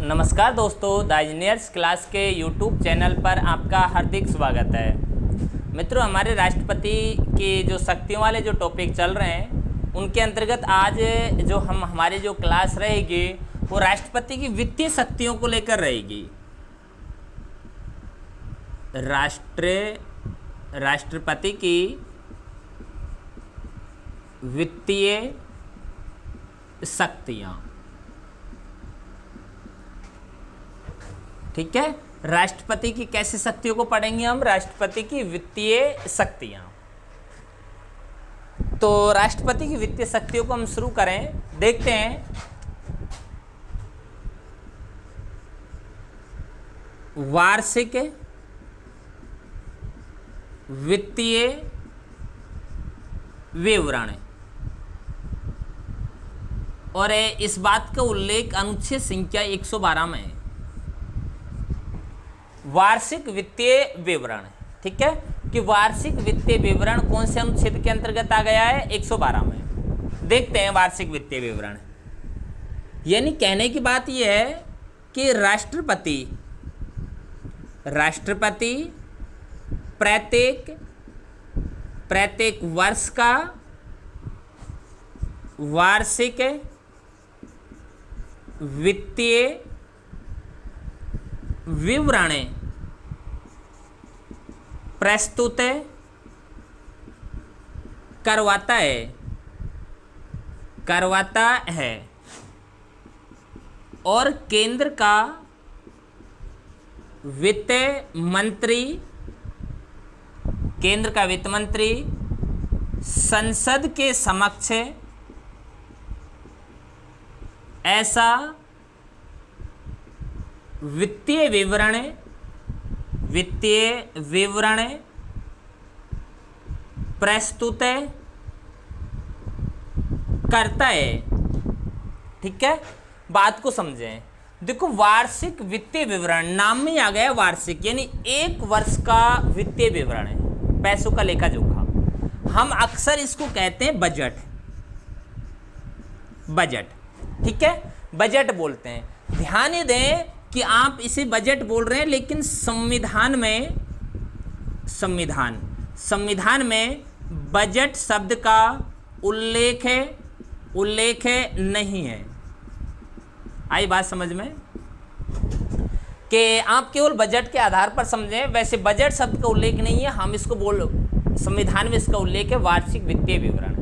नमस्कार दोस्तों, the engineers class के यूट्यूब चैनल पर आपका हार्दिक स्वागत है। मित्रों, हमारे राष्ट्रपति की जो शक्तियों वाले जो टॉपिक चल रहे हैं उनके अंतर्गत आज जो हमारी जो क्लास रहेगी वो राष्ट्रपति की वित्तीय शक्तियों को लेकर रहेगी। राष्ट्रपति की वित्तीय शक्तियाँ, ठीक है। राष्ट्रपति की कैसी शक्तियों को पढ़ेंगे हम? राष्ट्रपति की वित्तीय शक्तियाँ। तो राष्ट्रपति की वित्तीय शक्तियों को हम शुरू करें, देखते हैं। वार्षिक वित्तीय विवरण, और इस बात का उल्लेख अनुच्छेद संख्या 112 में है। वार्षिक वित्तीय विवरण, ठीक है, कि वार्षिक वित्तीय विवरण कौन से अनुच्छेद के अंतर्गत आ गया है? 112 में। देखते हैं वार्षिक वित्तीय विवरण। यानी कहने की बात यह है कि राष्ट्रपति प्रत्येक वर्ष का वार्षिक वित्तीय विवरण प्रस्तुत करवाता है और केंद्र का वित्त मंत्री संसद के समक्ष ऐसा वित्तीय विवरण प्रस्तुत करता है, ठीक है। बात को समझें। देखो, वार्षिक वित्तीय विवरण नाम में आ गया वार्षिक, यानी एक वर्ष का वित्तीय विवरण है, पैसों का लेखा जोखा। हम अक्सर इसको कहते हैं बजट, ठीक है, बजट बोलते हैं। ध्यान दें कि आप इसे बजट बोल रहे हैं, लेकिन संविधान में बजट शब्द का उल्लेख नहीं है। आई बात समझ में? कि आप केवल बजट के आधार पर समझें, वैसे बजट शब्द का उल्लेख नहीं है। हम इसको संविधान में इसका उल्लेख है वार्षिक वित्तीय विवरण।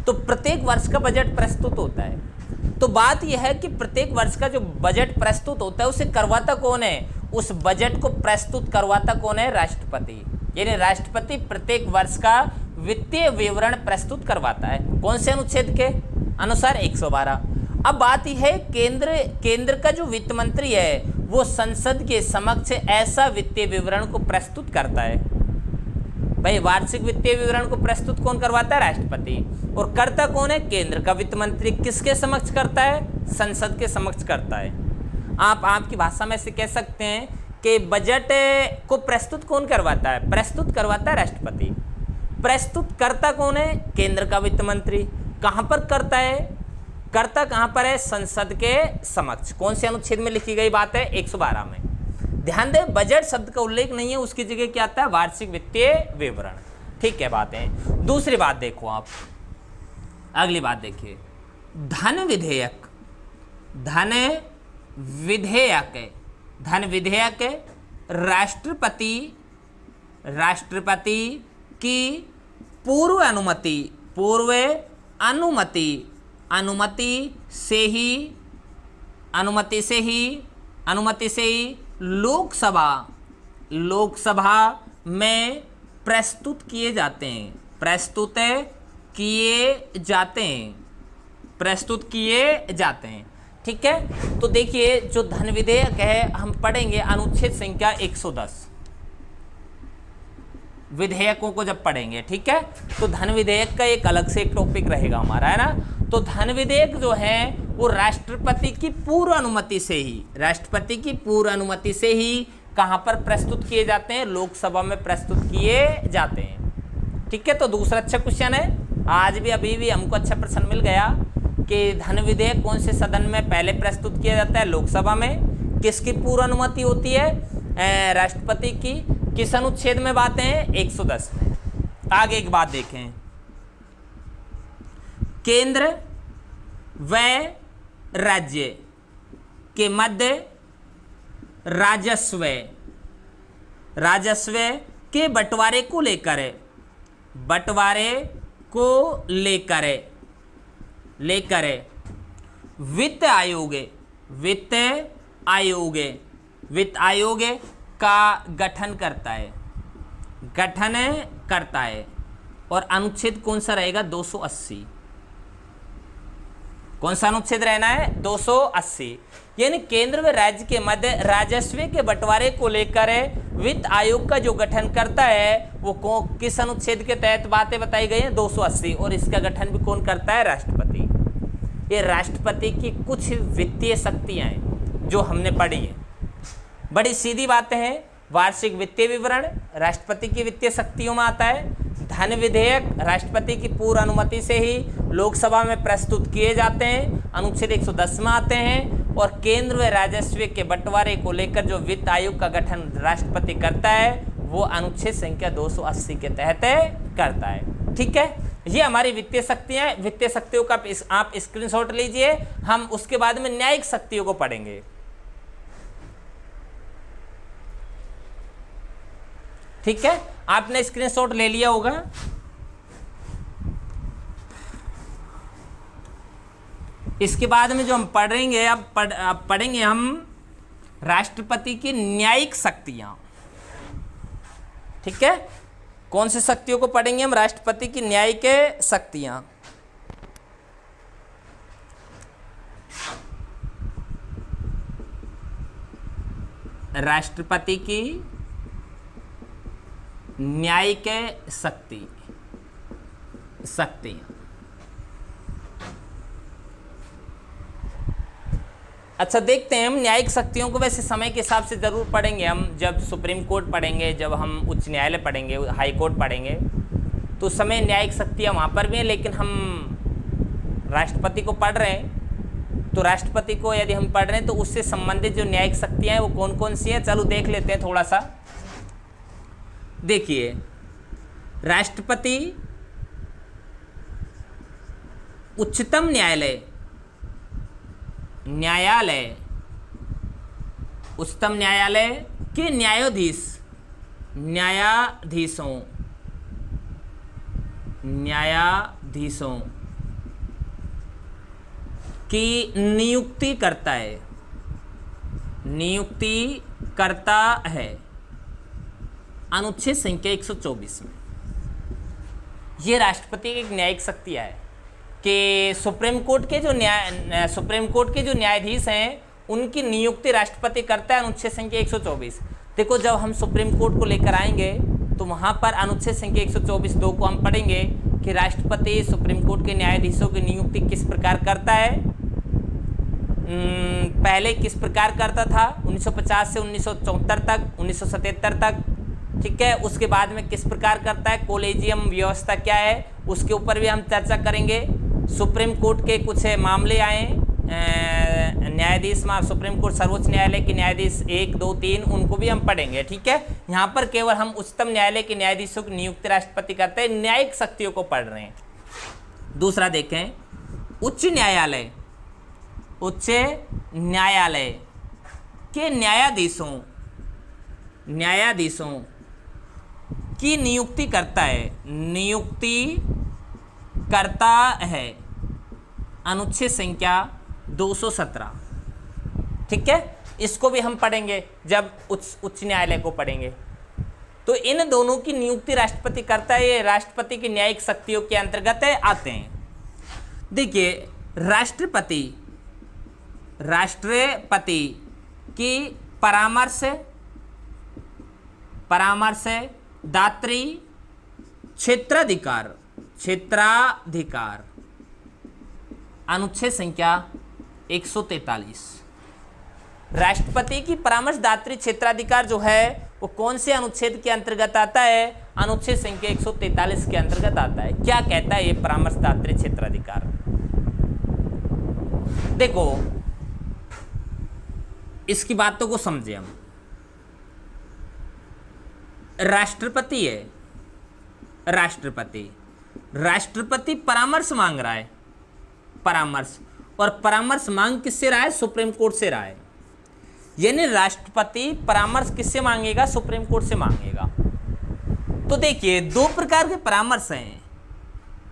तो प्रत्येक वर्ष का बजट प्रस्तुत होता है। तो बात यह है कि प्रत्येक वर्ष का जो बजट प्रस्तुत होता है उसे करवाता कौन है? उस बजट को प्रस्तुत करवाता कौन है? राष्ट्रपति। यानी राष्ट्रपति प्रत्येक वर्ष का वित्तीय विवरण प्रस्तुत करवाता है। कौन से अनुच्छेद के अनुसार? 112। अब बात यह है, केंद्र का जो वित्त मंत्री है वो संसद के समक्ष ऐसा वित्तीय विवरण को प्रस्तुत करता है। भाई, वार्षिक वित्तीय विवरण को प्रस्तुत कौन करवाता है? राष्ट्रपति। और करता कौन है? केंद्र का वित्त मंत्री। किसके समक्ष करता है? संसद के समक्ष करता है। आपकी भाषा में से कह सकते हैं कि बजट को प्रस्तुत कौन करवाता है? प्रस्तुत करवाता है राष्ट्रपति। प्रस्तुत करता कौन है? केंद्र का वित्त मंत्री। कहाँ पर करता है? करता कहाँ पर है? संसद के समक्ष। कौन से अनुच्छेद में लिखी गई बात है? 112 में। ध्यान दें, बजट शब्द का उल्लेख नहीं है, उसकी जगह क्या आता है? वार्षिक वित्तीय विवरण, ठीक है। बातें। दूसरी बात देखो आप, अगली बात देखिए। धन विधेयक राष्ट्रपति की पूर्व अनुमति से ही लोकसभा में प्रस्तुत किए जाते हैं, ठीक है। तो देखिए, जो धन विधेयक है हम पढ़ेंगे अनुच्छेद संख्या 110 विधेयकों को जब पढ़ेंगे, ठीक है। तो धन विधेयक का एक अलग से एक टॉपिक रहेगा हमारा, है ना। तो धन विधेयक जो है वो राष्ट्रपति की पूर्व अनुमति से ही कहाँ पर प्रस्तुत किए जाते हैं? लोकसभा में प्रस्तुत किए जाते हैं। ठीक है, तो दूसरा अच्छा क्वेश्चन है, आज भी अभी भी हमको अच्छा प्रश्न मिल गया कि धन विधेयक कौन से सदन में पहले प्रस्तुत किया जाता है? लोकसभा में। किसकी पूर्व अनुमति होती है? राष्ट्रपति की। किस अनुच्छेद में बातें हैं? 110 में। आगे एक बात देखें, केंद्र व राज्य के मध्य राजस्व के बंटवारे को लेकर वित्त आयोग का गठन करता है और अनुच्छेद कौन सा रहेगा? 280। कौन सा अनुच्छेद रहना है? 280। यानी केंद्र व राज्य के मध्य राजस्व के बंटवारे को लेकर वित्त आयोग का जो गठन करता है वो किस अनुच्छेद के तहत बातें बताई गई हैं? 280। और इसका गठन भी कौन करता है? राष्ट्रपति। ये राष्ट्रपति की कुछ वित्तीय शक्तियां हैं जो हमने पढ़ी है। बड़ी सीधी बातें हैं। वार्षिक वित्तीय विवरण राष्ट्रपति की वित्तीय शक्तियों में आता है। धन विधेयक राष्ट्रपति की पूर्व अनुमति से ही लोकसभा में प्रस्तुत किए जाते हैं, अनुच्छेद 110 में आते हैं। और केंद्र व राजस्व के बंटवारे को लेकर जो वित्त आयोग का गठन राष्ट्रपति करता है वो अनुच्छेद संख्या 280 के तहत करता है। ठीक है, ये हमारी वित्तीय शक्तियां हैं। वित्तीय शक्तियों का आप स्क्रीनशॉट लीजिए। हम उसके बाद में न्यायिक शक्तियों को पढ़ेंगे। ठीक है, आपने स्क्रीनशॉट ले लिया होगा। इसके बाद में जो हम पढ़ेंगे अब पढ़ेंगे हम राष्ट्रपति की न्यायिक शक्तियां। ठीक है, कौन सी शक्तियों को पढ़ेंगे हम? राष्ट्रपति की न्यायिक शक्तियां। राष्ट्रपति की न्यायिक शक्तियां। अच्छा, देखते हैं हम न्यायिक शक्तियों को। वैसे समय के हिसाब से ज़रूर पढ़ेंगे हम। जब सुप्रीम कोर्ट पढ़ेंगे, जब हम उच्च न्यायालय पढ़ेंगे, हाई कोर्ट पढ़ेंगे, तो समय न्यायिक शक्तियाँ वहाँ पर भी हैं। लेकिन हम राष्ट्रपति को पढ़ रहे हैं, तो राष्ट्रपति को यदि हम पढ़ रहे हैं तो उससे संबंधित जो न्यायिक शक्तियाँ हैं वो कौन कौन सी हैं, चलो देख लेते हैं थोड़ा सा। देखिए, राष्ट्रपति उच्चतम उच्चतम न्यायालय के न्यायाधीशों की नियुक्ति करता है अनुच्छेद संख्या 124 में। ये राष्ट्रपति की एक न्यायिक शक्ति है कि सुप्रीम कोर्ट के जो न्यायाधीश हैं उनकी नियुक्ति राष्ट्रपति करता है, अनुच्छेद संख्या 124। देखो, जब हम सुप्रीम कोर्ट को लेकर आएंगे तो वहाँ पर अनुच्छेद संख्या 124(2) को हम पढ़ेंगे कि राष्ट्रपति सुप्रीम कोर्ट के न्यायाधीशों की नियुक्ति किस प्रकार करता है। पहले किस प्रकार करता था? 1950 से 1974 तक, 1977 तक। ठीक है, उसके बाद में किस प्रकार करता है, कोलेजियम व्यवस्था क्या है, उसके ऊपर भी हम चर्चा करेंगे। सुप्रीम कोर्ट के कुछ मामले आए, न्यायाधीश सुप्रीम कोर्ट सर्वोच्च न्यायालय के न्यायाधीश 1, 2, 3, उनको भी हम पढ़ेंगे। ठीक है, यहाँ पर केवल हम उच्चतम न्यायालय के न्यायाधीशों की नियुक्ति राष्ट्रपति करते हैं, न्यायिक शक्तियों को पढ़ रहे हैं। दूसरा देखें, उच्च न्यायालय के न्यायाधीशों की नियुक्ति करता है अनुच्छेद संख्या 217। ठीक है, इसको भी हम पढ़ेंगे जब उच्च न्यायालय को पढ़ेंगे। तो इन दोनों की नियुक्ति राष्ट्रपति करता है, ये राष्ट्रपति की न्यायिक शक्तियों के अंतर्गत आते हैं। देखिए, राष्ट्रपति की परामर्शदात्री क्षेत्राधिकार अनुच्छेद संख्या 143। राष्ट्रपति की परामर्शदात्री क्षेत्राधिकार जो है वो कौन से अनुच्छेद के अंतर्गत आता है? अनुच्छेद संख्या 143 के अंतर्गत आता है। क्या कहता है ये परामर्शदात्री क्षेत्राधिकार? देखो इसकी बातों को समझे हम। राष्ट्रपति है, राष्ट्रपति परामर्श मांग रहा है, परामर्श, और परामर्श मांग किससे रहा है? सुप्रीम कोर्ट से रहा है। यानी राष्ट्रपति परामर्श किससे मांगेगा? सुप्रीम कोर्ट से मांगेगा। तो देखिए दो प्रकार के परामर्श हैं,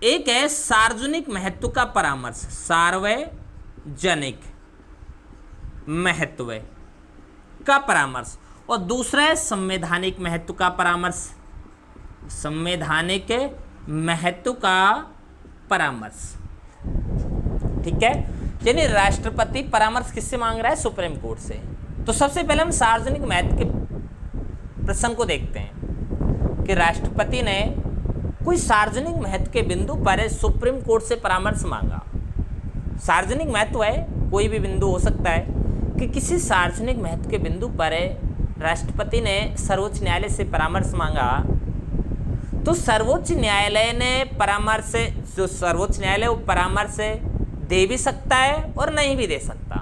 एक है सार्वजनिक महत्व का परामर्श, सार्वजनिक महत्व का परामर्श, और दूसरा है संवैधानिक महत्व का परामर्श, संवैधानिक महत्व का परामर्श। ठीक है, यानी राष्ट्रपति परामर्श किससे मांग रहा है? सुप्रीम कोर्ट से। तो सबसे पहले हम सार्वजनिक महत्व के प्रश्न को देखते हैं कि राष्ट्रपति ने कोई सार्वजनिक महत्व के बिंदु पर सुप्रीम कोर्ट से परामर्श मांगा। सार्वजनिक महत्व है, कोई भी बिंदु हो सकता है, कि किसी सार्वजनिक महत्व के बिंदु पर राष्ट्रपति ने सर्वोच्च न्यायालय से परामर्श मांगा, तो सर्वोच्च न्यायालय ने परामर्श, जो सर्वोच्च न्यायालय वो परामर्श दे भी सकता है और नहीं भी दे सकता।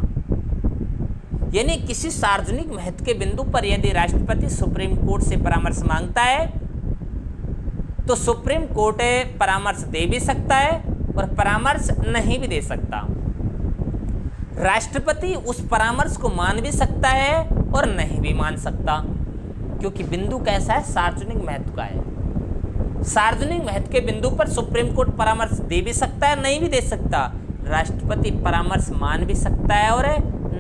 यानी किसी सार्वजनिक महत्व के बिंदु पर यदि राष्ट्रपति सुप्रीम कोर्ट से परामर्श मांगता है तो सुप्रीम कोर्ट परामर्श दे भी सकता है और परामर्श नहीं भी दे सकता। राष्ट्रपति उस परामर्श को मान भी सकता है और नहीं भी मान सकता, क्योंकि बिंदु कैसा है? सार्वजनिक महत्व का है। सार्वजनिक महत्व के बिंदु पर सुप्रीम कोर्ट परामर्श दे भी सकता है, नहीं भी दे सकता। राष्ट्रपति परामर्श मान भी सकता है और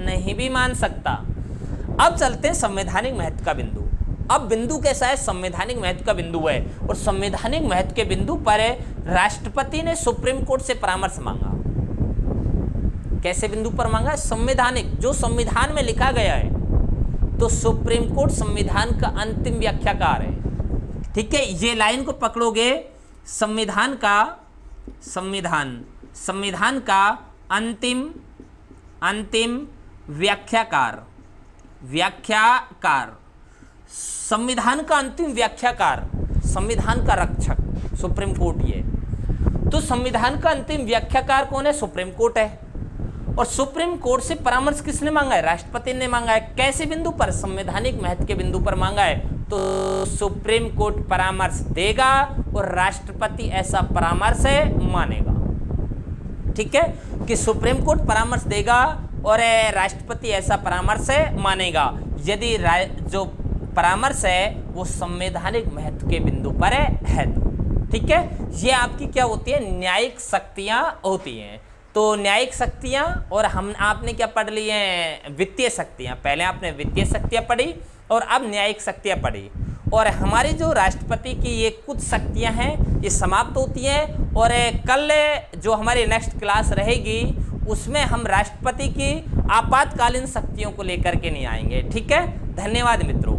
नहीं भी मान सकता। अब चलते हैं संवैधानिक महत्व का बिंदु। अब बिंदु कैसा है? संवैधानिक महत्व का बिंदु है, और संवैधानिक महत्व के बिंदु पर राष्ट्रपति ने सुप्रीम कोर्ट से परामर्श मांगा। कैसे बिंदु पर मांगा? संवैधानिक, जो संविधान में लिखा गया है। तो सुप्रीम कोर्ट संविधान का अंतिम व्याख्याकार है। ठीक है, ये लाइन को पकड़ोगे, संविधान का अंतिम व्याख्याकार, संविधान का अंतिम व्याख्याकार, संविधान का रक्षक सुप्रीम कोर्ट ही है। तो संविधान का अंतिम व्याख्याकार कौन है? सुप्रीम कोर्ट है। और सुप्रीम कोर्ट से परामर्श किसने मांगा है? राष्ट्रपति ने मांगा है। कैसे बिंदु पर? संवैधानिक महत्व के बिंदु पर मांगा है। तो सुप्रीम कोर्ट परामर्श देगा और राष्ट्रपति ऐसा परामर्श मानेगा। ठीक है, कि सुप्रीम कोर्ट परामर्श देगा और राष्ट्रपति ऐसा परामर्श मानेगा यदि जो परामर्श है वो संवैधानिक महत्व के बिंदु पर है तो। ठीक है, ये आपकी क्या होती है? न्यायिक शक्तियां होती हैं। तो न्यायिक शक्तियां, और आपने क्या पढ़ ली है? वित्तीय शक्तियां। पहले आपने वित्तीय शक्तियां पढ़ी और अब न्यायिक शक्तियां पढ़ी। और हमारी जो राष्ट्रपति की ये कुछ शक्तियां हैं ये समाप्त होती हैं, और कल जो हमारी नेक्स्ट क्लास रहेगी उसमें हम राष्ट्रपति की आपातकालीन शक्तियों को लेकर के नहीं आएंगे। ठीक है, धन्यवाद मित्रों।